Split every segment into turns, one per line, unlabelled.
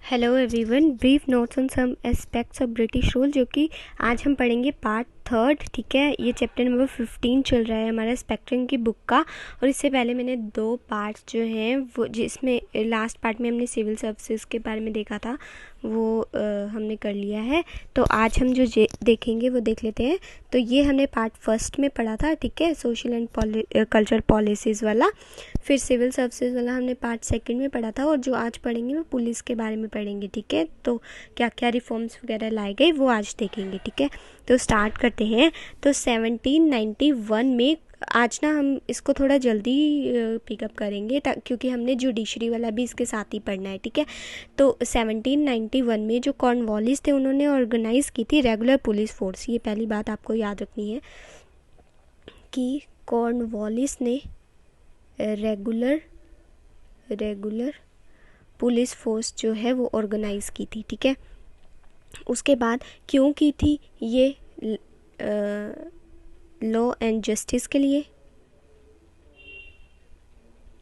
Hello everyone, brief notes on some aspects of British rule, जो कि आज हम पढ़ेंगे पार्ट थर्ड। ठीक है, ये चैप्टर नंबर 15 चल रहा है हमारा स्पेक्ट्रम की बुक का। और इससे पहले मैंने 2 पार्ट्स जो हैं वो, जिसमें लास्ट पार्ट में हमने सिविल सर्विसेज के बारे में देखा था, वो हमने कर लिया है। तो आज हम जो देखेंगे वो देख लेते हैं। तो ये हमने पार्ट फर्स्ट में पढ़ा था, ठीक है, सोशल एंड कल्चर पॉलिसीज़ वाला। फिर सिविल सर्विसेज वाला हमने पार्ट सेकंड में पढ़ा था, और जो आज पढ़ेंगे वो पुलिस के बारे में पढ़ेंगे। ठीक है, तो क्या क्या रिफॉर्म्स वगैरह लाए गए वो आज देखेंगे। ठीक है, तो स्टार्ट करते हैं। तो 1791 में, आज ना हम इसको थोड़ा जल्दी पिकअप करेंगे क्योंकि हमने जुडिशरी वाला भी इसके साथ ही पढ़ना है। ठीक है, तो 1791 में जो कॉर्नवालिस थे उन्होंने ऑर्गेनाइज़ की थी रेगुलर पुलिस फोर्स। ये पहली बात आपको याद रखनी है कि कॉर्नवालिस ने रेगुलर पुलिस फोर्स जो है वो ऑर्गेनाइज़ की थी। ठीक है, उसके बाद क्यों की थी ये? लॉ एंड जस्टिस के लिए,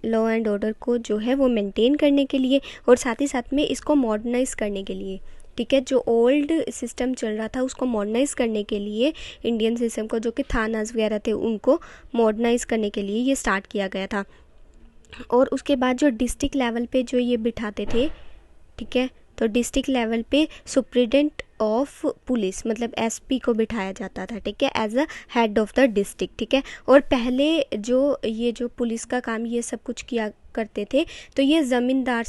लॉ एंड ऑर्डर को जो है वो मेंटेन करने के लिए, और साथ ही साथ में इसको मॉडर्नाइज करने के लिए। ठीक है, जो ओल्ड सिस्टम चल रहा था उसको मॉडर्नाइज करने के लिए, इंडियन सिस्टम को, जो कि थानास वगैरह थे, उनको मॉडर्नाइज करने के लिए ये स्टार्ट किया गया था। और उसके बाद जो डिस्ट्रिक्ट लेवल पे जो ये बिठाते थे, ठीक है, तो डिस्ट्रिक्ट लेवल पे सुप्रिटेंडेंट ऑफ पुलिस मतलब एसपी को बिठाया जाता था। ठीक है, as a head of the district. ठीक है, और पहले जो पुलिस का काम ये सब कुछ किया करते थे, तो ये ज़मींदार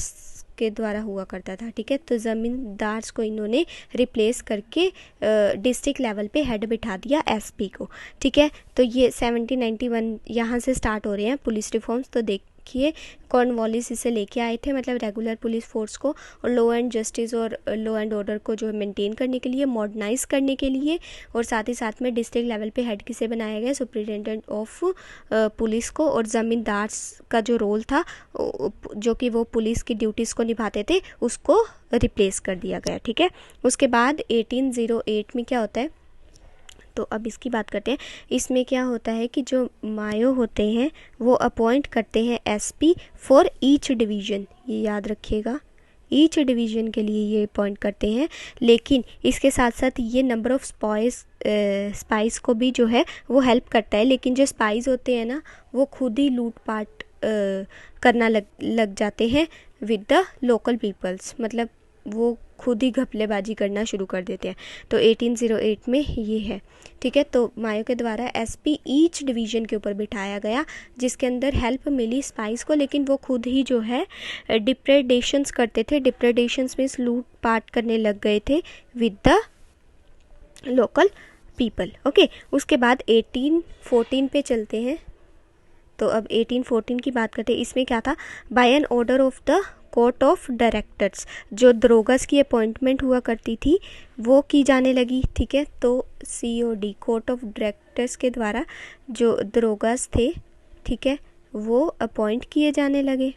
के द्वारा हुआ करता था। ठीक है, तो ज़मींदार को इन्होंने रिप्लेस करके डिस्ट्रिक्ट लेवल पे हेड बिठा दिया एसपी को। ठीक है, तो ये 1791 यहाँ से स्टार्ट हो रहे हैं पुलिस रिफॉर्म्स। तो देखिए, कॉर्नवालिस इसे लेके आए थे, मतलब रेगुलर पुलिस फोर्स को, और लॉ एंड जस्टिस और लॉ एंड ऑर्डर को जो है मेंटेन करने के लिए, मॉडर्नाइज करने के लिए, और साथ ही साथ में डिस्ट्रिक्ट लेवल पे हेड किसे बनाया गया? सुप्रिटेंडेंट ऑफ पुलिस को। और ज़मींदार का जो रोल था, जो कि वो पुलिस की ड्यूटीज़ को निभाते थे, उसको रिप्लेस कर दिया गया। ठीक है, उसके बाद 1808 में क्या होता है, तो अब इसकी बात करते हैं। इसमें क्या होता है कि जो मायो होते हैं वो अपॉइंट करते हैं एसपी फॉर ईच डिवीज़न। ये याद रखिएगा, ईच डिवीज़न के लिए ये अपॉइंट करते हैं। लेकिन इसके साथ साथ ये नंबर ऑफ़ स्पाइस को भी जो है वो हेल्प करता है। लेकिन जो स्पाइस होते हैं ना, वो खुद ही लूट पाट करना लग जाते हैं विद द लोकल पीपल्स, मतलब वो खुद ही घपलेबाजी करना शुरू कर देते हैं। तो 1808 में ये है। ठीक है, तो मायो के द्वारा एसपी ईच डिवीज़न के ऊपर बिठाया गया, जिसके अंदर हेल्प मिली स्पाइस को, लेकिन वो खुद ही जो है डिप्रेडेशंस करते थे। डिप्रेडेशंस मीन्स लूट पाट करने लग गए थे with the local people. Okay, उसके बाद 1814 पे चलते हैं। तो अब 1814 की बात करते हैं। इसमें क्या था? By an order of the court of directors, जो दरोगास की अपॉइंटमेंट हुआ करती थी वो की जाने लगी। ठीक है, तो COD कोर्ट ऑफ डायरेक्टर्स के द्वारा जो दरोगास थे, ठीक है, वो अपॉइंट किए जाने लगे।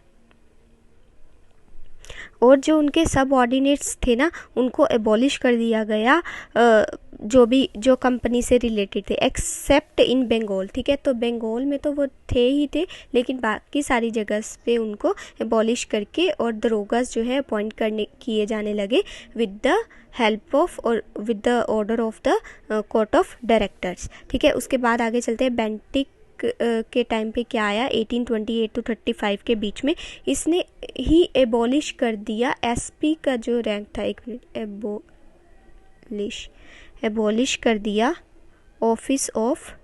और जो उनके सब ऑर्डिनेट्स थे ना, उनको एबॉलिश कर दिया गया, जो कंपनी से रिलेटेड थे, एक्सेप्ट इन बंगाल। ठीक है, तो बंगाल में तो वो थे ही थे, लेकिन बाकी सारी जगह पे उनको एबॉलिश करके और दरोगास जो है अपॉइंट किए जाने लगे विद द हेल्प ऑफ और with the order of the court of directors. ठीक है, उसके बाद आगे चलते हैं। बेंटिक के टाइम पे क्या आया? 1828 to 35 के बीच में इसने ही एबॉलिश कर दिया एसपी का जो रैंक था। एक मिनट, एबॉलिश कर दिया ऑफिस ऑफ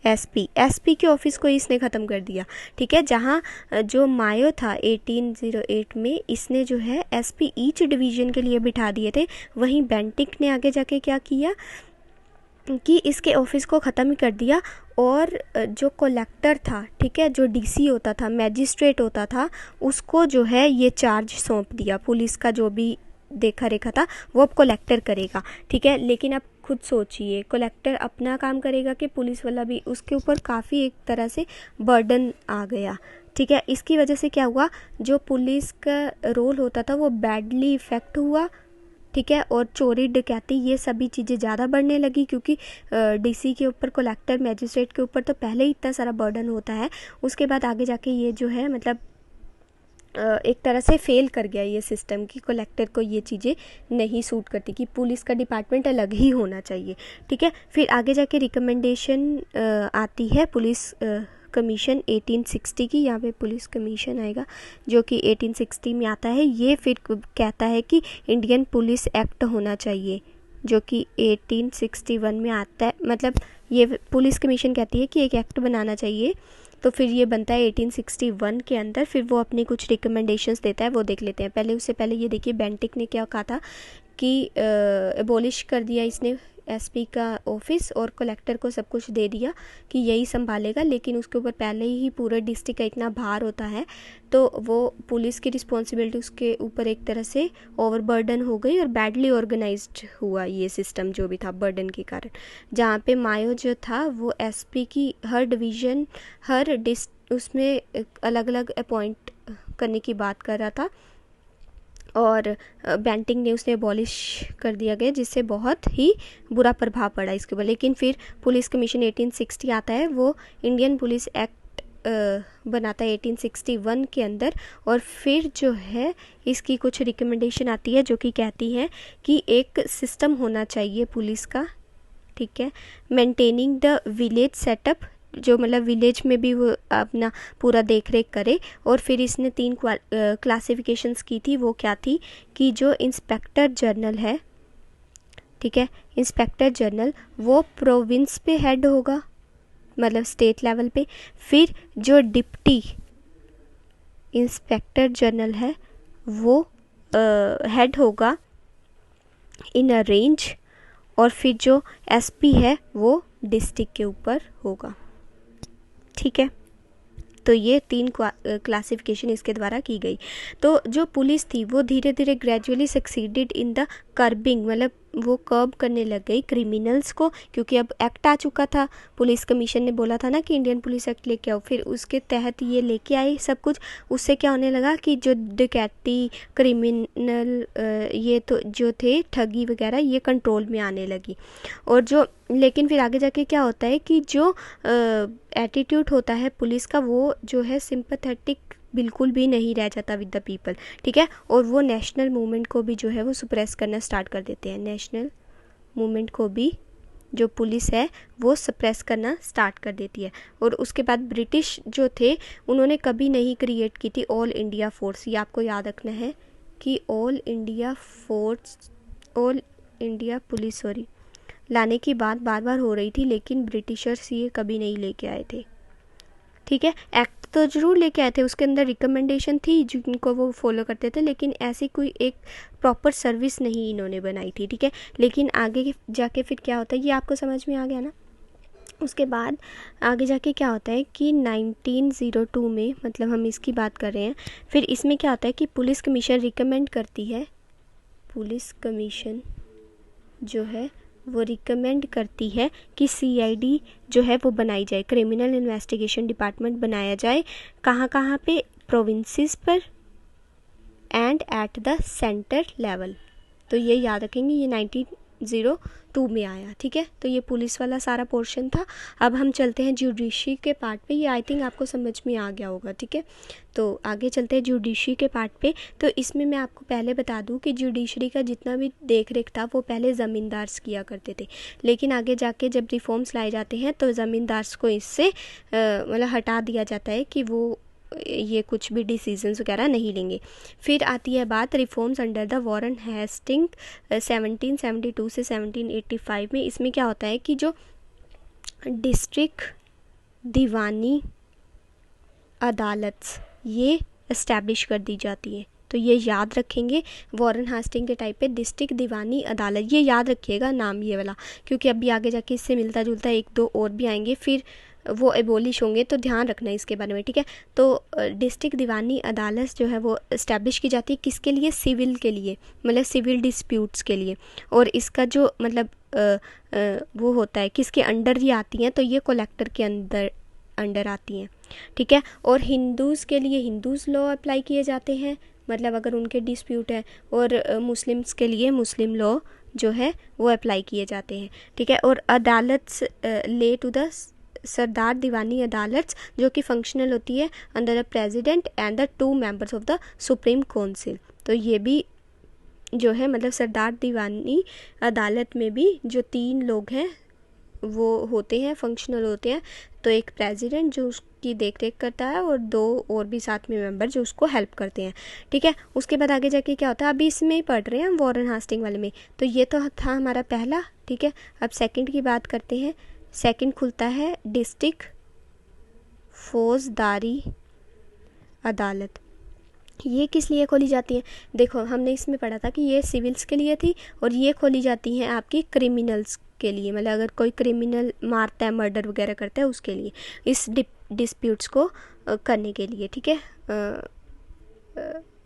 एसपी के ऑफिस को इसने ख़त्म कर दिया। ठीक है, जहाँ जो मायो था 1808 में, इसने जो है एसपी ईच डिवीज़न के लिए बिठा दिए थे। वहीं बेंटिक ने आगे जाके क्या किया कि इसके ऑफिस को ख़त्म ही कर दिया, और जो कलेक्टर था, ठीक है, जो डीसी होता था, मैजिस्ट्रेट होता था, उसको जो है ये चार्ज सौंप दिया। पुलिस का जो भी देखा रेखा था वो अब कलेक्टर करेगा। ठीक है, लेकिन आप खुद सोचिए, कलेक्टर अपना काम करेगा कि पुलिस वाला भी? उसके ऊपर काफ़ी एक तरह से बर्डन आ गया। ठीक है, इसकी वजह से क्या हुआ, जो पुलिस का रोल होता था वो बैडली इफ़ेक्ट हुआ। ठीक है, और चोरी डकैती ये सभी चीज़ें ज़्यादा बढ़ने लगी, क्योंकि डीसी के ऊपर, कलेक्टर, मैजिस्ट्रेट के ऊपर तो पहले ही इतना सारा बर्डन होता है। उसके बाद आगे जाके ये जो है, मतलब एक तरह से फेल कर गया ये सिस्टम कि कलेक्टर को ये चीज़ें नहीं सूट करती, कि पुलिस का डिपार्टमेंट अलग ही होना चाहिए। ठीक है, फिर आगे जाके रिकमेंडेशन आती है पुलिस कमीशन 1860 की। यहाँ पे पुलिस कमीशन आएगा जो कि 1860 में आता है। ये फिर कहता है कि इंडियन पुलिस एक्ट होना चाहिए जो कि 1861 में आता है। मतलब ये पुलिस कमीशन कहती है कि एक एक्ट बनाना चाहिए, तो फिर ये बनता है 1861 के अंदर। फिर वो अपनी कुछ रिकमेंडेशंस देता है, वो देख लेते हैं। पहले उससे पहले ये देखिए बेंटिक ने क्या कहा था कि एबॉलिश कर दिया इसने एसपी का ऑफिस और कलेक्टर को सब कुछ दे दिया कि यही संभालेगा, लेकिन उसके ऊपर पहले ही पूरे डिस्ट्रिक्ट का इतना भार होता है तो वो पुलिस की रिस्पॉन्सिबिलिटी उसके ऊपर एक तरह से ओवरबर्डन हो गई और बैडली ऑर्गेनाइज्ड हुआ ये सिस्टम जो भी था बर्डन के कारण। जहाँ पे मायो जो था वो एसपी की हर डिवीज़न हर उसमें अलग अलग अपॉइंट करने की बात कर रहा था और बेंटिंग ने उसे एबॉलिश कर दिया गया जिससे बहुत ही बुरा प्रभाव पड़ा इसके ऊपर। लेकिन फिर पुलिस कमीशन 1860 आता है, वो इंडियन पुलिस एक्ट बनाता है 1861 के अंदर। और फिर जो है इसकी कुछ रिकमेंडेशन आती है जो कि कहती है कि एक सिस्टम होना चाहिए पुलिस का। ठीक है, मेंटेनिंग द विलेज सेटअप, जो मतलब विलेज में भी वो अपना पूरा देख रेख करे। और फिर इसने 3 क्लासिफिकेशंस की थी, वो क्या थी कि जो इंस्पेक्टर जनरल है, ठीक है, इंस्पेक्टर जनरल वो प्रोविंस पे हेड होगा, मतलब स्टेट लेवल पे। फिर जो डिप्टी इंस्पेक्टर जनरल है वो हेड होगा इन अ रेंज। और फिर जो एसपी है वो डिस्ट्रिक्ट के ऊपर होगा। ठीक है, तो ये 3 क्लासिफिकेशन इसके द्वारा की गई। तो जो पुलिस थी वो धीरे धीरे gradually succeeded in the curbing, मतलब वो कर्ब करने लग गई क्रिमिनल्स को, क्योंकि अब एक्ट आ चुका था। पुलिस कमीशन ने बोला था ना कि इंडियन पुलिस एक्ट लेके आओ, फिर उसके तहत ये लेके आए सब कुछ। उससे क्या होने लगा कि जो डकैती क्रिमिनल ये तो जो थे ठगी वगैरह ये कंट्रोल में आने लगी। और जो लेकिन फिर आगे जाके क्या होता है कि जो एटीट्यूड होता है पुलिस का वो जो है सिंपैथेटिक बिल्कुल भी नहीं रह जाता विद द पीपल। ठीक है, और वो नेशनल मूवमेंट को भी जो है वो सुप्रेस करना स्टार्ट कर देते हैं। नेशनल मूवमेंट को भी जो पुलिस है वो सप्रेस करना स्टार्ट कर देती है। और उसके बाद ब्रिटिश जो थे उन्होंने कभी नहीं क्रिएट की थी ऑल इंडिया फोर्स। ये आपको याद रखना है कि ऑल इंडिया पुलिस लाने की बात बार बार हो रही थी, लेकिन ब्रिटिशर्स ये कभी नहीं लेके आए थे। ठीक है, एक्ट तो ज़रूर लेके आए थे, उसके अंदर रिकमेंडेशन थी जिनको वो फॉलो करते थे, लेकिन ऐसी कोई एक प्रॉपर सर्विस नहीं इन्होंने बनाई थी। ठीक है, लेकिन आगे जाके फिर क्या होता है ये आपको समझ में आ गया ना। उसके बाद आगे जाके क्या होता है कि 1902 में, मतलब हम इसकी बात कर रहे हैं, फिर इसमें क्या होता है कि पुलिस कमीशन रिकमेंड करती है, पुलिस कमीशन जो है वो रिकमेंड करती है कि सीआईडी जो है वो बनाई जाए, क्रिमिनल इन्वेस्टिगेशन डिपार्टमेंट बनाया जाए। कहाँ कहाँ पे? प्रोविंसेस पर and at the centre level. तो ये याद रखेंगे, ये 1902 में आया। ठीक है, तो ये पुलिस वाला सारा पोर्शन था। अब हम चलते हैं जुडिशरी के पार्ट पे। ये आई थिंक आपको समझ में आ गया होगा। ठीक है, तो आगे चलते हैं जुडिशरी के पार्ट पे। तो इसमें मैं आपको पहले बता दूं कि जुडिशरी का जितना भी देख रेख था वो पहले ज़मींदार्स किया करते थे, लेकिन आगे जाके जब रिफॉर्म्स लाए जाते हैं तो ज़मींदार्स को इससे मतलब हटा दिया जाता है कि वो ये कुछ भी डिसीजंस वगैरह नहीं लेंगे। फिर आती है बात reforms under the Warren Hasting 1772 से 1785 में। इसमें क्या होता है कि जो डिस्ट्रिक्ट दीवानी अदालत ये इस्टेब्लिश कर दी जाती है। तो ये याद रखेंगे, वॉरेन हास्टिंग के टाइप पे डिस्ट्रिक्ट दीवानी अदालत, ये याद रखिएगा नाम ये वाला, क्योंकि अभी आगे जाके इससे मिलता जुलता 1-2 और भी आएंगे, फिर वो एबोलिश होंगे, तो ध्यान रखना इसके बारे में। ठीक है, तो डिस्ट्रिक्ट दीवानी अदालत जो है वो इस्टेब्लिश की जाती है किसके लिए? सिविल के लिए, मतलब सिविल डिस्प्यूट्स के लिए। और इसका जो मतलब वो होता है किसके अंडर ये आती हैं? तो ये कलेक्टर के अंडर आती हैं। ठीक है, और हिंदूज़ के लिए हिंदूज़ लॉ अप्लाई किए जाते हैं, मतलब अगर उनके डिस्प्यूट है, और मुस्लिम्स के लिए मुस्लिम लॉ जो है वो अप्लाई किए जाते हैं। ठीक है, और अदालत ले टू द सरदार दीवानी अदालत जो कि फंक्शनल होती है under the president and the 2 members of the supreme council. तो ये भी जो है मतलब सरदार दीवानी अदालत में भी जो 3 लोग हैं वो होते हैं, फंक्शनल होते हैं। तो एक प्रेसिडेंट जो उसकी देख रेख करता है और 2 और भी साथ में मेंबर जो उसको हेल्प करते हैं, ठीक है। उसके बाद आगे जाके क्या होता है, अभी इसमें ही पढ़ रहे हैं हम वॉरेन हास्टिंग वाले में। तो ये तो था हमारा पहला, ठीक है। अब सेकंड की बात करते हैं। सेकंड खुलता है डिस्ट्रिक्ट फौजदारी अदालत। ये किस लिए खोली जाती है? देखो हमने इसमें पढ़ा था कि ये सिविल्स के लिए थी और ये खोली जाती हैं आपकी क्रिमिनल्स के लिए, मतलब अगर कोई क्रिमिनल मारता है, मर्डर वगैरह करता है उसके लिए, इस डिस्प्यूट्स को करने के लिए, ठीक है।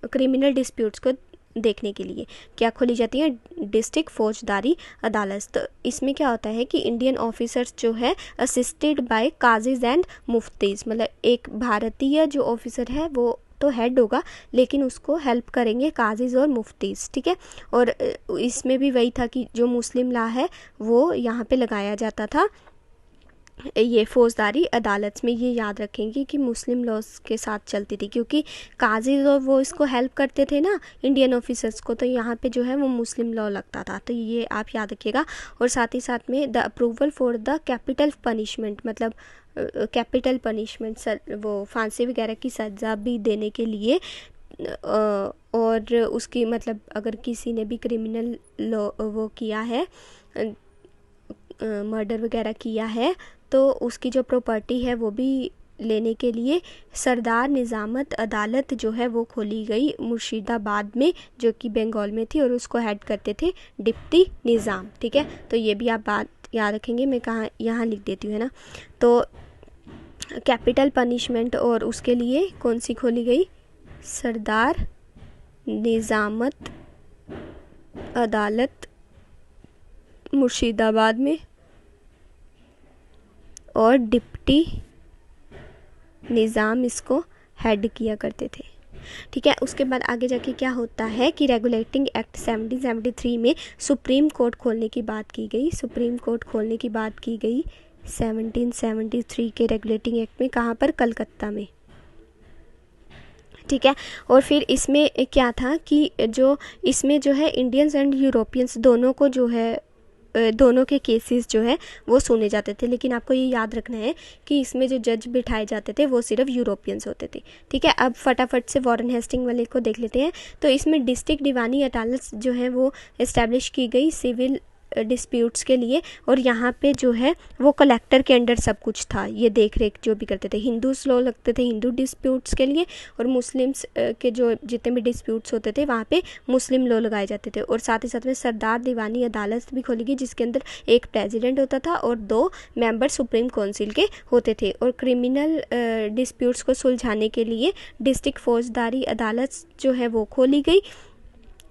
क्रिमिनल डिस्प्यूट्स को देखने के लिए क्या खोली जाती है? डिस्ट्रिक्ट फौजदारी अदालत। तो इसमें क्या होता है कि इंडियन ऑफिसर्स जो है असिस्टेड बाय काजीज एंड मुफ्तीज, मतलब एक भारतीय जो ऑफिसर है वो तो हेड होगा लेकिन उसको हेल्प करेंगे काजीज और मुफ्तीज, ठीक है। और इसमें भी वही था कि जो मुस्लिम लॉ है वो यहाँ पे लगाया जाता था ये फौजदारी अदालत में। ये याद रखेंगे कि मुस्लिम लॉज के साथ चलती थी क्योंकि काजी और वो इसको हेल्प करते थे ना इंडियन ऑफिसर्स को, तो यहाँ पे जो है वो मुस्लिम लॉ लगता था। तो ये आप याद रखिएगा। और साथ ही साथ में the approval for the capital punishment, मतलब कैपिटल पनिशमेंट वो फांसी वगैरह की सज़ा भी देने के लिए, और उसकी मतलब अगर किसी ने भी क्रिमिनल लॉ वो किया है, मर्डर वगैरह किया है, तो उसकी जो प्रॉपर्टी है वो भी लेने के लिए सरदार निज़ामत अदालत जो है वो खोली गई मुर्शिदाबाद में, जो कि बंगाल में थी, और उसको हेड करते थे डिप्टी निज़ाम, ठीक है। तो ये भी आप बात याद रखेंगे। मैं कहाँ यहाँ लिख देती हूँ, है ना। तो कैपिटल पनिशमेंट और उसके लिए कौन सी खोली गई? सरदार निज़ामत अदालत मुर्शिदाबाद में, और डिप्टी निज़ाम इसको हेड किया करते थे, ठीक है। उसके बाद आगे जाके क्या होता है कि रेगुलेटिंग एक्ट 1773 में सुप्रीम कोर्ट खोलने की बात की गई। सुप्रीम कोर्ट खोलने की बात की गई 1773 के रेगुलेटिंग एक्ट में। कहाँ पर? कलकत्ता में, ठीक है। और फिर इसमें क्या था कि जो इसमें जो है इंडियंस एंड यूरोपियंस दोनों को जो है दोनों के केसेस जो है वो सुने जाते थे, लेकिन आपको ये याद रखना है कि इसमें जो जज बिठाए जाते थे वो सिर्फ यूरोपियंस होते थे, ठीक है। अब फटाफट से वॉरेन हेस्टिंग वाले को देख लेते हैं। तो इसमें डिस्ट्रिक्ट दीवानी अदालत जो है वो इस्टेब्लिश की गई सिविल डिस्प्यूट्स के लिए, और यहाँ पे जो है वो कलेक्टर के अंडर सब कुछ था, ये देख रेख जो भी करते थे। हिंदूस लॉ लगते थे हिंदू डिस्प्यूट्स के लिए, और मुस्लिम्स के जो जितने भी डिस्प्यूट्स होते थे वहाँ पे मुस्लिम लॉ लगाए जाते थे। और साथ ही साथ में सरदार दीवानी अदालत भी खोली गई जिसके अंदर एक प्रेसिडेंट होता था और 2 मेंबर सुप्रीम काउंसिल के होते थे। और क्रिमिनल डिस्प्यूट्स को सुलझाने के लिए डिस्ट्रिक्ट फौजदारी अदालत जो है वो खोली गई।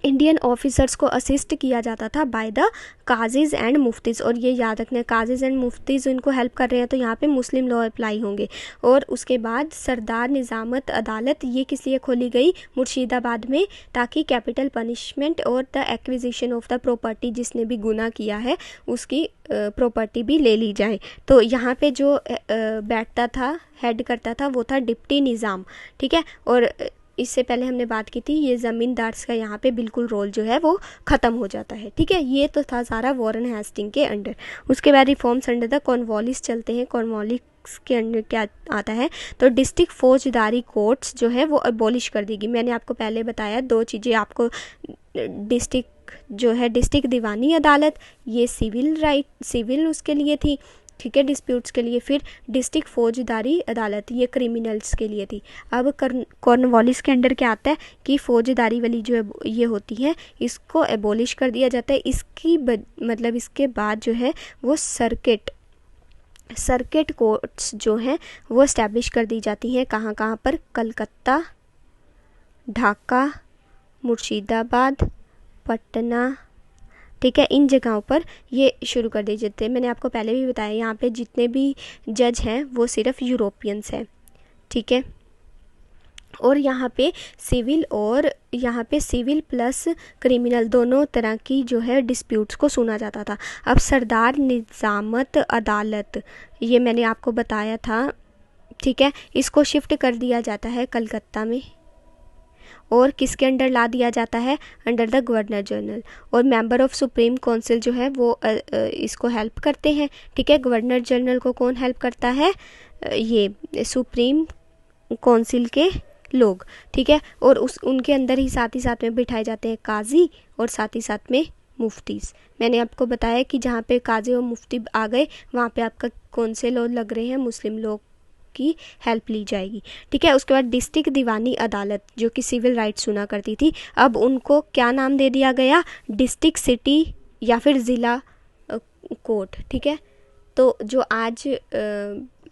इंडियन ऑफिसर्स को असिस्ट किया जाता था बाय द काजीज एंड मुफ्तीज, और ये याद रखना है काजीज एंड मुफ्तीज उनको हेल्प कर रहे हैं तो यहाँ पे मुस्लिम लॉ अप्लाई होंगे। और उसके बाद सरदार निज़ामत अदालत ये किस लिए खोली गई? मुर्शिदाबाद में, ताकि कैपिटल पनिशमेंट और the acquisition of the property, जिसने भी गुनाह किया है उसकी प्रॉपर्टी भी ले ली जाए। तो यहाँ पे जो बैठता था, हेड करता था, वो था डिप्टी निज़ाम, ठीक है। और इससे पहले हमने बात की थी ये ज़मींदार का यहाँ पे बिल्कुल रोल जो है वो ख़त्म हो जाता है, ठीक है। ये तो था सारा वॉरेन हेस्टिंग के अंडर। उसके बाद रिफॉर्म्स अंडर द कॉर्नवालिस चलते हैं। कॉर्नवालिस के अंडर क्या आता है? तो डिस्ट्रिक्ट फौजदारी कोर्ट्स जो है वो अबॉलिश कर देगी। मैंने आपको पहले बताया 2 चीज़ें आपको, डिस्ट्रिक्ट जो है डिस्ट्रिक्ट दीवानी अदालत ये सिविल उसके लिए थी, ठीक है, डिस्प्यूट्स के लिए। फिर डिस्ट्रिक्ट फौजदारी अदालत ये क्रिमिनल्स के लिए थी। अब कॉर्नवालिस के अंडर क्या आता है कि फौजदारी वाली जो है ये होती है इसको एबॉलिश कर दिया जाता है। इसकी मतलब इसके बाद जो है वो सर्किट कोर्ट्स जो हैं वो इस्टेब्लिश कर दी जाती हैं। कहाँ कहाँ पर? कलकत्ता, ढाका, मुर्शिदाबाद, पटना, ठीक है, इन जगहों पर ये शुरू कर दी जाती है। मैंने आपको पहले भी बताया यहाँ पे जितने भी जज हैं वो सिर्फ यूरोपियंस हैं, ठीक है। और यहाँ पे सिविल प्लस क्रिमिनल दोनों तरह की जो है डिस्प्यूट्स को सुना जाता था। अब सरदार निजामत अदालत, ये मैंने आपको बताया था, ठीक है, इसको शिफ्ट कर दिया जाता है कलकत्ता में, और किसके अंडर ला दिया जाता है, अंडर द गवर्नर जनरल। और मेंबर ऑफ सुप्रीम काउंसिल जो है वो इसको हेल्प करते हैं, ठीक है। गवर्नर जनरल को कौन हेल्प करता है, ये सुप्रीम काउंसिल के लोग, ठीक है। और उनके अंदर ही साथ में बिठाए जाते हैं काजी और साथ ही साथ में मुफ्तीज़। मैंने आपको बताया कि जहाँ पे काजी और मुफ्ती आ गए वहाँ पे आपका कौन से लॉ लग रहे हैं, मुस्लिम लॉ की हेल्प ली जाएगी, ठीक है। उसके बाद डिस्ट्रिक्ट दीवानी अदालत जो कि सिविल राइट्स सुना करती थी, अब उनको क्या नाम दे दिया गया, डिस्ट्रिक्ट सिटी या फिर ज़िला कोर्ट, ठीक है। तो जो आज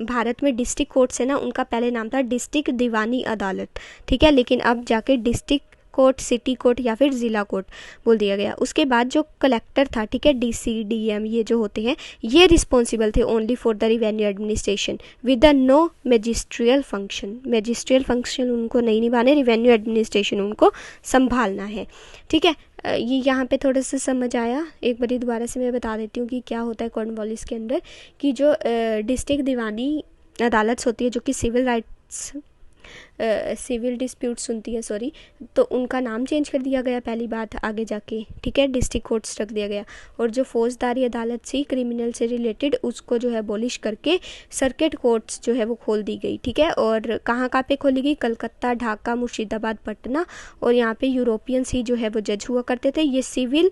भारत में डिस्ट्रिक्ट कोर्ट्स है ना, उनका पहले नाम था डिस्ट्रिक्ट दीवानी अदालत, ठीक है, लेकिन अब जाके डिस्ट्रिक्ट कोर्ट, सिटी कोर्ट या फिर ज़िला कोर्ट बोल दिया गया। उसके बाद जो कलेक्टर था, ठीक है, डीसी डीएम ये जो होते हैं, ये रिस्पॉन्सिबल थे only for the revenue administration with the no magisterial function. Magisterial function उनको नहीं निभाने, रिवेन्यू एडमिनिस्ट्रेशन उनको संभालना है, ठीक है। ये यहाँ पे थोड़ा सा समझ आया, एक बारी दोबारा से मैं बता देती हूँ कि क्या होता है कॉर्नवालिस के अंदर, कि जो डिस्ट्रिक्ट दीवानी अदालत होती है जो कि सिविल राइट्स सिविल डिस्प्यूट सुनती है, सॉरी, तो उनका नाम चेंज कर दिया गया पहली बात आगे जाके, ठीक है, डिस्ट्रिक्ट कोर्ट्स रख दिया गया। और जो फौजदारी अदालत थी क्रिमिनल से रिलेटेड, उसको जो है अबॉलिश करके सर्किट कोर्ट्स जो है वो खोल दी गई, ठीक है। और कहाँ पे खोली गई, कलकत्ता, ढाका, मुर्शिदाबाद, पटना, और यहाँ पे यूरोपियंस ही जो है वो जज हुआ करते थे। ये सिविल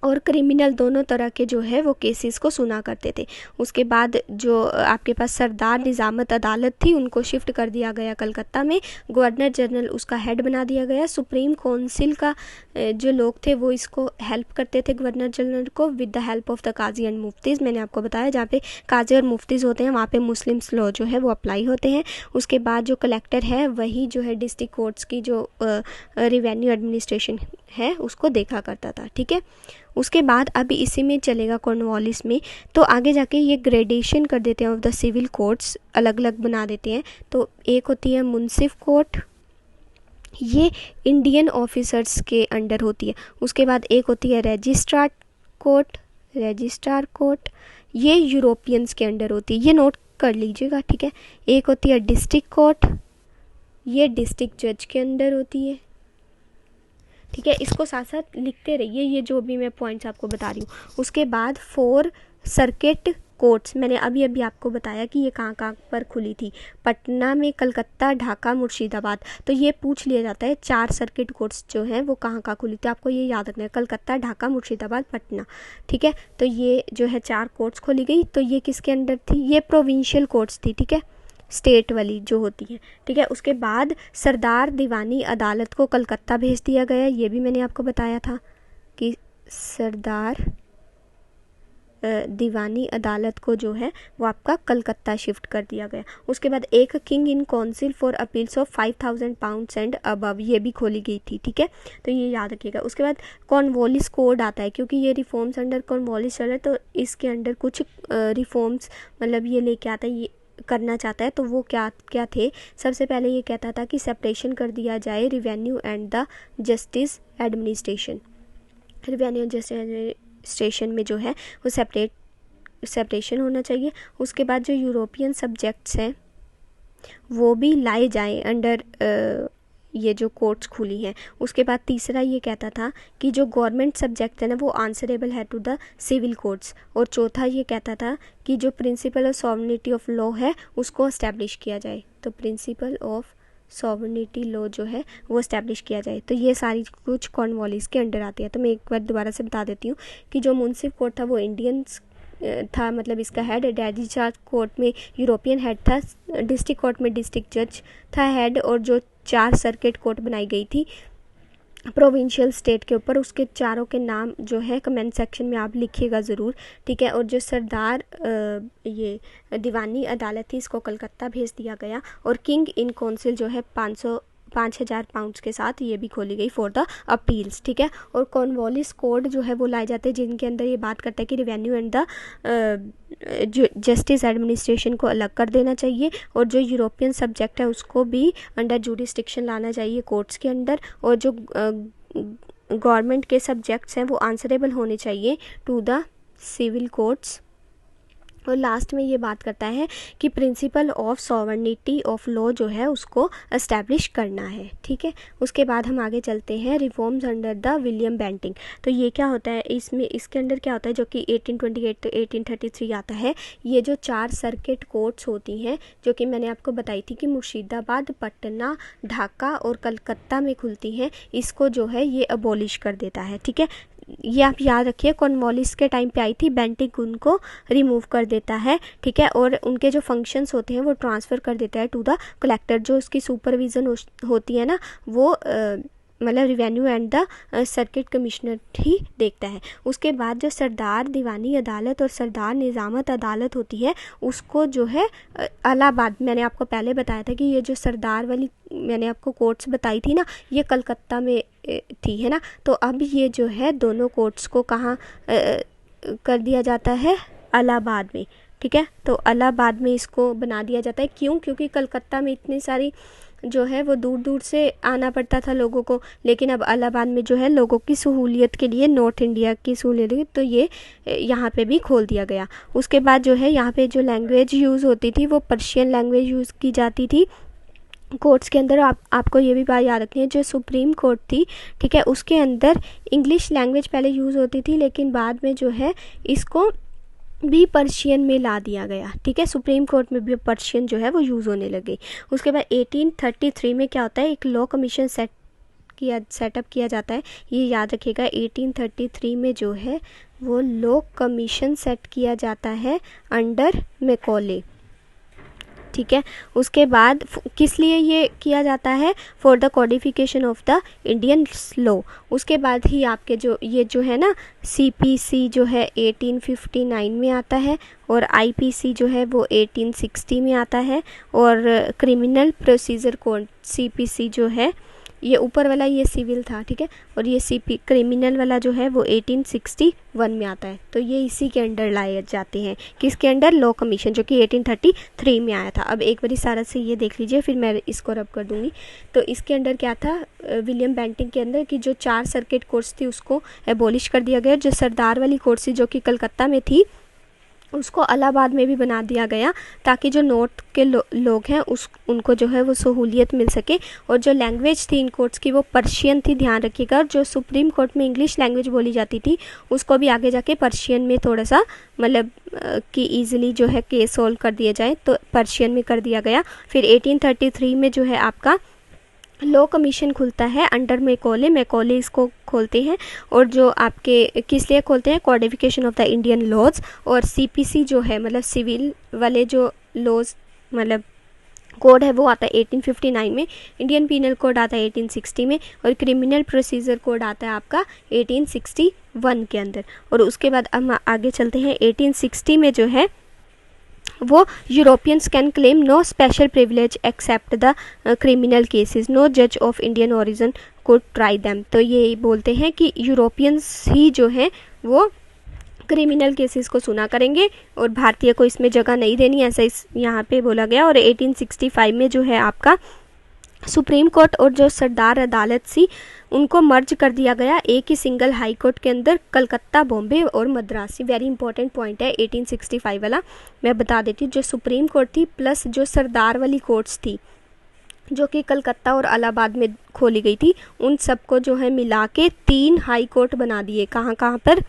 और क्रिमिनल दोनों तरह के जो है वो केसेस को सुना करते थे। उसके बाद जो आपके पास सरदार निजामत अदालत थी, उनको शिफ्ट कर दिया गया कलकत्ता में। गवर्नर जनरल उसका हेड बना दिया गया। सुप्रीम काउंसिल का जो लोग थे वो इसको हेल्प करते थे गवर्नर जनरल को with the help of the qazi and muftis. मैंने आपको बताया जहाँ पे काजी और मुफ्तीज़ होते हैं वहाँ पे मुस्लिम्स लॉ जो है वो अप्लाई होते हैं। उसके बाद जो कलेक्टर है वही जो है डिस्ट्रिक्ट कोर्ट्स की जो रिवेन्यू एडमिनिस्ट्रेशन है उसको देखा करता था, ठीक है। उसके बाद अभी इसी में चलेगा कॉर्नवालिस में, तो आगे जाके ये ग्रेडेशन कर देते हैं ऑफ द सिविल कोर्ट्स, अलग अलग बना देते हैं। तो एक होती है मुंसिफ कोर्ट, ये इंडियन ऑफिसर्स के अंडर होती है। उसके बाद एक होती है रजिस्ट्रार कोर्ट, ये यूरोपियंस के अंडर होती है, ये नोट कर लीजिएगा, ठीक है। एक होती है डिस्ट्रिक्ट कोर्ट, ये डिस्ट्रिक्ट जज के अंडर होती है, ठीक है। इसको साथ साथ लिखते रहिए, ये जो भी मैं पॉइंट्स आपको बता रही हूँ। उसके बाद 4 सर्किट कोर्ट्स, मैंने अभी आपको बताया कि ये कहाँ पर खुली थी, पटना में, कलकत्ता, ढाका, मुर्शिदाबाद। तो ये पूछ लिया जाता है 4 सर्किट कोर्ट्स जो हैं वो कहाँ खुली थी, आपको ये याद रखना है, कलकत्ता, ढाका, मुर्शिदाबाद, पटना, ठीक है। तो ये जो है 4 कोर्ट्स खोली गई। तो ये किसके अंडर थी, ये प्रोविंशियल कोर्ट्स थी, ठीक है, स्टेट वाली जो होती है, ठीक है। उसके बाद सरदार दीवानी अदालत को कलकत्ता भेज दिया गया, ये भी मैंने आपको बताया था कि सरदार दीवानी अदालत को जो है वो आपका कलकत्ता शिफ्ट कर दिया गया। उसके बाद एक king in council for appeals of 5000 pounds and above, ये भी खोली गई थी, ठीक है। तो ये याद रखिएगा। उसके बाद कॉर्नवालिस कोड आता है, क्योंकि ये रिफॉर्म्स अंडर कॉर्नवालिस चल रहा है, तो इसके अंडर कुछ रिफॉर्म्स मतलब ये लेके आता है, ये करना चाहता है। तो वो क्या थे, सबसे पहले ये कहता था कि सेपरेशन कर दिया जाए revenue and the justice administration. Revenue justice station में जो है वो सेपरेशन होना चाहिए। उसके बाद जो यूरोपियन सब्जेक्ट्स हैं वो भी लाए जाएं अंडर ये जो कोर्ट्स खुली हैं। उसके बाद तीसरा ये कहता था कि जो गवर्नमेंट सब्जेक्ट है ना वो आंसरेबल है टू द सिविल कोर्ट्स। और चौथा ये कहता था कि जो principle of sovereignty of law है उसको इस्टेब्लिश किया जाए। तो प्रिंसिपल ऑफ सॉवरेनिटी लॉ जो है वो इस्टेब्लिश किया जाए। तो ये सारी कुछ कॉर्नवालिस के अंडर आती है। तो मैं एक बार दोबारा से बता देती हूँ कि जो मुंसिफ कोर्ट था वो इंडियंस था, मतलब इसका हेड। रजिस्ट्रार कोर्ट में यूरोपियन हेड था, डिस्ट्रिक्ट कोर्ट में डिस्ट्रिक्ट जज था हेड, और जो 4 सर्किट कोर्ट बनाई गई थी प्रोविंशियल स्टेट के ऊपर, उसके चारों के नाम जो है कमेंट सेक्शन में आप लिखिएगा ज़रूर, ठीक है। और जो सरदार ये दीवानी अदालत थी इसको कलकत्ता भेज दिया गया। और किंग इन काउंसिल जो है 5,000 पाउंड्स के साथ ये भी खोली गई फॉर द अपील्स, ठीक है। और कॉर्नवालिस कोड जो है वो लाए जाते हैं, जिनके अंदर ये बात करता है कि revenue and the justice administration को अलग कर देना चाहिए, और जो यूरोपियन सब्जेक्ट है उसको भी अंडर जुडिस्डिक्शन लाना चाहिए कोर्ट्स के अंदर, और जो गवर्नमेंट के सब्जेक्ट्स हैं वो आंसरेबल होने चाहिए टू द सिविल कोर्ट्स। और लास्ट में ये बात करता है कि principle of sovereignty of law जो है उसको एस्टैब्लिश करना है, ठीक है। उसके बाद हम आगे चलते हैं reforms under the William Bentinck. तो ये क्या होता है, इसमें इसके अंदर क्या होता है, जो कि 1828 to 1833 आता है। ये जो 4 सर्किट कोर्ट्स होती हैं, जो कि मैंने आपको बताई थी कि मुर्शिदाबाद, पटना, ढाका और कलकत्ता में खुलती हैं, इसको जो है ये अबॉलिश कर देता है, ठीक है। ये आप याद रखिए, कॉर्नवालिस के टाइम पे आई थी, बेंटिंग उनको रिमूव कर देता है, ठीक है। और उनके जो फंक्शंस होते हैं वो ट्रांसफ़र कर देता है टू द कलेक्टर। जो उसकी सुपरविज़न होती है ना, वो मतलब revenue and the circuit commissioner ही देखता है। उसके बाद जो सरदार दीवानी अदालत और सरदार निज़ामत अदालत होती है, उसको जो है इलाहाबाद, मैंने आपको पहले बताया था कि ये जो सरदार वाली मैंने आपको कोर्ट्स बताई थी ना, ये कलकत्ता में थी, है ना। तो अब ये जो है दोनों कोर्ट्स को कहाँ कर दिया जाता है, इलाहाबाद में, ठीक है। तो इलाहाबाद में इसको बना दिया जाता है। क्यों? क्योंकि कलकत्ता में इतनी सारी जो है वो दूर दूर से आना पड़ता था लोगों को, लेकिन अब इलाहाबाद में जो है लोगों की सहूलियत के लिए, नॉर्थ इंडिया की सहूलियत के लिए, तो ये यहाँ पे भी खोल दिया गया। उसके बाद जो है यहाँ पे जो लैंग्वेज यूज़ होती थी वो पर्शियन लैंग्वेज यूज़ की जाती थी कोर्ट्स के अंदर। आपको ये भी बात याद रखनी है, जो सुप्रीम कोर्ट थी, ठीक है, उसके अंदर इंग्लिश लैंग्वेज पहले यूज़ होती थी, लेकिन बाद में जो है इसको भी पर्शियन में ला दिया गया, ठीक है। सुप्रीम कोर्ट में भी पर्शियन जो है वो यूज़ होने लगी। उसके बाद 1833 में क्या होता है, एक लॉ कमीशन सेटअप किया जाता है। ये याद रखिएगा, 1833 में जो है वो लॉ कमीशन सेट किया जाता है अंडर मैकॉले, ठीक है। उसके बाद किस लिए ये किया जाता है, for the codification of the Indian law. उसके बाद ही आपके जो ये जो है ना सीपीसी जो है 1859 में आता है, और आईपीसी जो है वो 1860 में आता है, और क्रिमिनल प्रोसीजर कोड सीपीसी जो है, ये ऊपर वाला ये सिविल था, ठीक है, और ये सीपी क्रिमिनल वाला जो है वो 1861 में आता है। तो ये इसी के अंडर लाए जाते हैं, किसके अंडर, लॉ कमीशन, जो कि 1833 में आया था। अब एक बारी सारा से ये देख लीजिए, फिर मैं इसको रब कर दूंगी। तो इसके अंडर क्या था, विलियम बेंटिंग के अंदर, कि जो 4 सर्किट कोर्ट्स थी उसको एबॉलिश कर दिया गया। जो सरदार वाली कोर्ट थी जो कि कलकत्ता में थी, उसको इलाहाबाद में भी बना दिया गया, ताकि जो नॉर्थ के लोग हैं उनको जो है वो सहूलियत मिल सके। और जो लैंग्वेज थी इन कोर्ट्स की वो पर्शियन थी, ध्यान रखिएगा। और जो सुप्रीम कोर्ट में इंग्लिश लैंग्वेज बोली जाती थी, उसको भी आगे जाके पर्शियन में थोड़ा सा मतलब कि ईजिली जो है केस सॉल्व कर दिया जाए, तो पर्शियन में कर दिया गया। फिर 1833 में जो है आपका लॉ कमीशन खुलता है अंडर मैकॉले इसको खोलते हैं। और जो आपके किस लिए खोलते हैं, codification of the Indian laws. और सीपीसी जो है मतलब सिविल वाले जो लॉज मतलब कोड है वो आता है 1859 में, इंडियन पीनल कोड आता है 1860 में, और क्रिमिनल प्रोसीजर कोड आता है आपका 1861 के अंदर। और उसके बाद हम आगे चलते हैं, 1860 में जो है वो Europeans can claim no special privilege except the criminal cases, no जज of Indian origin could try them. तो ये बोलते हैं कि यूरोपियंस ही जो हैं वो क्रिमिनल केसेस को सुना करेंगे और भारतीय को इसमें जगह नहीं देनी, ऐसा इस यहाँ पे बोला गया। और 1865 में जो है आपका सुप्रीम कोर्ट और जो सरदार अदालत सी उनको मर्ज कर दिया गया एक ही सिंगल हाई कोर्ट के अंदर, कलकत्ता, बॉम्बे और मद्रास। वेरी इंपॉर्टेंट पॉइंट है 1865 वाला, मैं बता देती हूँ। जो सुप्रीम कोर्ट थी प्लस जो सरदार वाली कोर्ट्स थी जो कि कलकत्ता और इलाहाबाद में खोली गई थी, उन सबको जो है मिला के 3 हाई कोर्ट बना दिए। कहाँ कहाँ पर,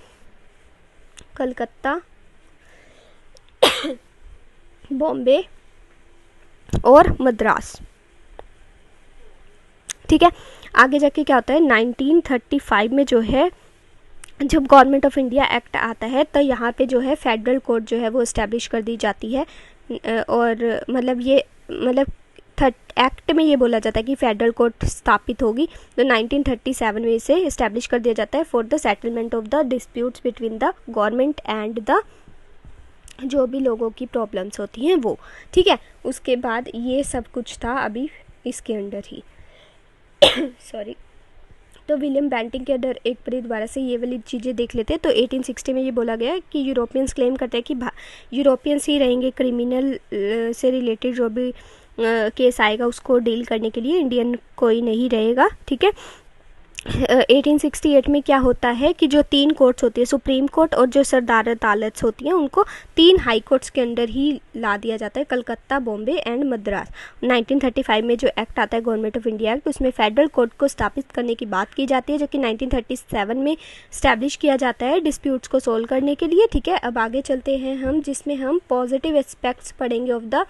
कलकत्ता, बॉम्बे और मद्रास, ठीक है। आगे जाके क्या होता है, 1935 में जो है जब गवर्नमेंट ऑफ इंडिया एक्ट आता है, तो यहाँ पे जो है फेडरल कोर्ट जो है वो इस्टेब्लिश कर दी जाती है। और मतलब ये एक्ट में ये बोला जाता है कि फेडरल कोर्ट स्थापित होगी। तो 1937 में इसे इस्टेब्लिश कर दिया जाता है for the settlement of the disputes between the government and the जो भी लोगों की प्रॉब्लम्स होती हैं वो, ठीक है। उसके बाद ये सब कुछ था अभी इसके अंडर ही। सॉरी। तो विलियम बेंटिंग के अंदर एक बार दोबारा से ये वाली चीज़ें देख लेते हैं। तो 1860 में ये बोला गया कि यूरोपियंस क्लेम करते हैं कि यूरोपियंस ही रहेंगे क्रिमिनल से रिलेटेड जो भी केस आएगा उसको डील करने के लिए, इंडियन कोई नहीं रहेगा, ठीक है। 1868 में क्या होता है कि जो 3 कोर्ट्स होती है, सुप्रीम कोर्ट और जो सरदार अदालत होती हैं, उनको 3 हाई कोर्ट्स के अंदर ही ला दिया जाता है, कलकत्ता, बॉम्बे एंड मद्रास। 1935 में जो एक्ट आता है गवर्नमेंट ऑफ इंडिया एक्ट, उसमें फेडरल कोर्ट को स्थापित करने की बात की जाती है, जो कि 1937 में स्टैब्लिश किया जाता है डिस्प्यूट्स को सोल्व करने के लिए, ठीक है। अब आगे चलते हैं हम, जिसमें हम पॉजिटिव एस्पेक्ट्स पढ़ेंगे of the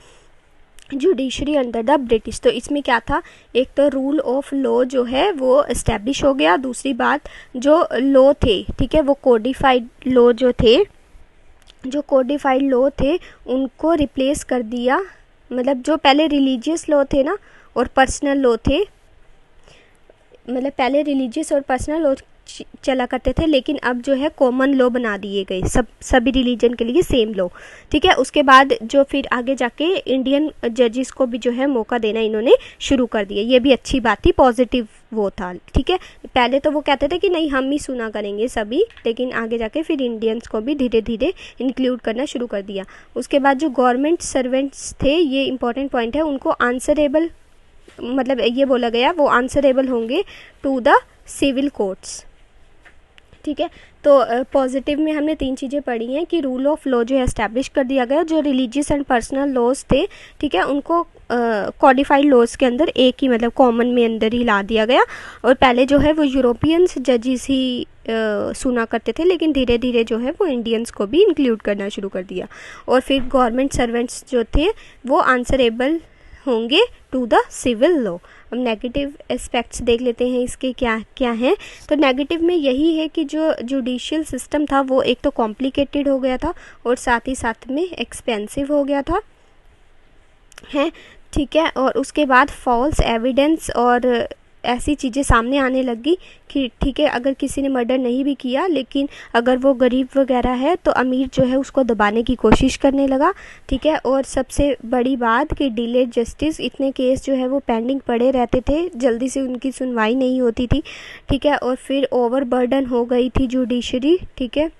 judiciary under the British. तो इसमें क्या था, एक तो रूल ऑफ लॉ जो है वो इस्टेब्लिश हो गया, दूसरी बात जो लॉ थे, ठीक है, वो कोडिफाइड लॉ जो थे, जो कोडिफाइड लॉ थे उनको रिप्लेस कर दिया। मतलब जो पहले रिलीजियस लॉ थे ना और पर्सनल लॉ थे, मतलब पहले रिलीजियस और पर्सनल लॉ चला करते थे, लेकिन अब जो है कॉमन लॉ बना दिए गए, सभी रिलीजन के लिए सेम लॉ, ठीक है। उसके बाद जो फिर आगे जाके इंडियन जजेस को भी जो है मौका देना इन्होंने शुरू कर दिया, ये भी अच्छी बात थी, पॉजिटिव वो था, ठीक है। पहले तो वो कहते थे कि नहीं हम ही सुना करेंगे सभी, लेकिन आगे जाके फिर इंडियंस को भी धीरे धीरे इंक्लूड करना शुरू कर दिया। उसके बाद जो गवर्नमेंट सर्वेंट्स थे, ये इंपॉर्टेंट पॉइंट है, उनको आंसरेबल, मतलब ये बोला गया वो आंसरेबल होंगे टू द सिविल कोर्ट्स, ठीक है। तो पॉजिटिव में हमने 3 चीज़ें पढ़ी हैं कि रूल ऑफ लॉ जो है एस्टैब्लिश कर दिया गया, जो रिलीजियस एंड पर्सनल लॉज थे, ठीक है, उनको कॉडिफाइड लॉज के अंदर एक ही मतलब कॉमन में अंदर ही ला दिया गया। और पहले जो है वो यूरोपियंस जजेस ही सुना करते थे, लेकिन धीरे धीरे जो है वो इंडियंस को भी इंक्लूड करना शुरू कर दिया। और फिर गवर्नमेंट सर्वेंट्स जो थे वो आंसरेबल होंगे टू द सिविल लॉ। अब नेगेटिव एस्पेक्ट्स देख लेते हैं इसके क्या क्या हैं। तो नेगेटिव में यही है कि जो जुडिशियल सिस्टम था वो एक तो कॉम्प्लिकेटेड हो गया था और साथ ही साथ में एक्सपेंसिव हो गया था, है, ठीक है। और उसके बाद फॉल्स एविडेंस और ऐसी चीज़ें सामने आने लगी कि ठीक है अगर किसी ने मर्डर नहीं भी किया, लेकिन अगर वो गरीब वगैरह है तो अमीर जो है उसको दबाने की कोशिश करने लगा, ठीक है। और सबसे बड़ी बात कि डिलेड जस्टिस, इतने केस जो है वो पेंडिंग पड़े रहते थे, जल्दी से उनकी सुनवाई नहीं होती थी, ठीक है। और फिर ओवर बर्डन हो गई थी जुडिशरी, ठीक है।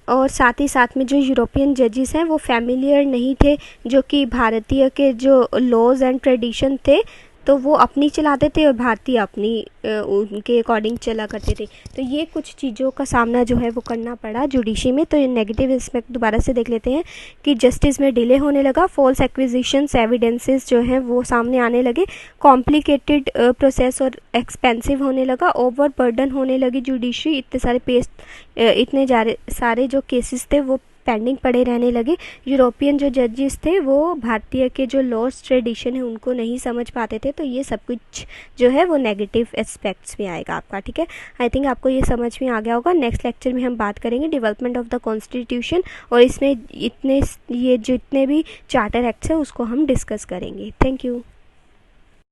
और साथ ही साथ में जो यूरोपियन जजेस हैं वो फैमिलियर नहीं थे, जो कि भारतीय के जो लॉज एंड ट्रेडिशन थे तो वो अपनी चलाते थे और भारतीय अपनी उनके अकॉर्डिंग चला करते थे। तो ये कुछ चीज़ों का सामना जो है वो करना पड़ा जुडिशरी में। तो ये नेगेटिव एस्पेक्ट दोबारा से देख लेते हैं कि जस्टिस में डिले होने लगा, फॉल्स एक्विजिशंस एविडेंसेस जो हैं वो सामने आने लगे, कॉम्प्लिकेटेड प्रोसेस और एक्सपेंसिव होने लगा, ओवर बर्डन होने लगी जुडिशरी, इतने सारे जो केसेस थे वो पेंडिंग पड़े रहने लगे। यूरोपियन जो जजेस थे वो भारतीय के जो लॉज ट्रेडिशन है उनको नहीं समझ पाते थे। तो ये सब कुछ जो है वो नेगेटिव एस्पेक्ट्स में आएगा आपका, ठीक है। आई थिंक आपको ये समझ में आ गया होगा। नेक्स्ट लेक्चर में हम बात करेंगे डेवलपमेंट ऑफ द कॉन्स्टिट्यूशन और इसमें ये जितने भी चार्टर एक्ट्स हैं उसको हम डिस्कस करेंगे। Thank you.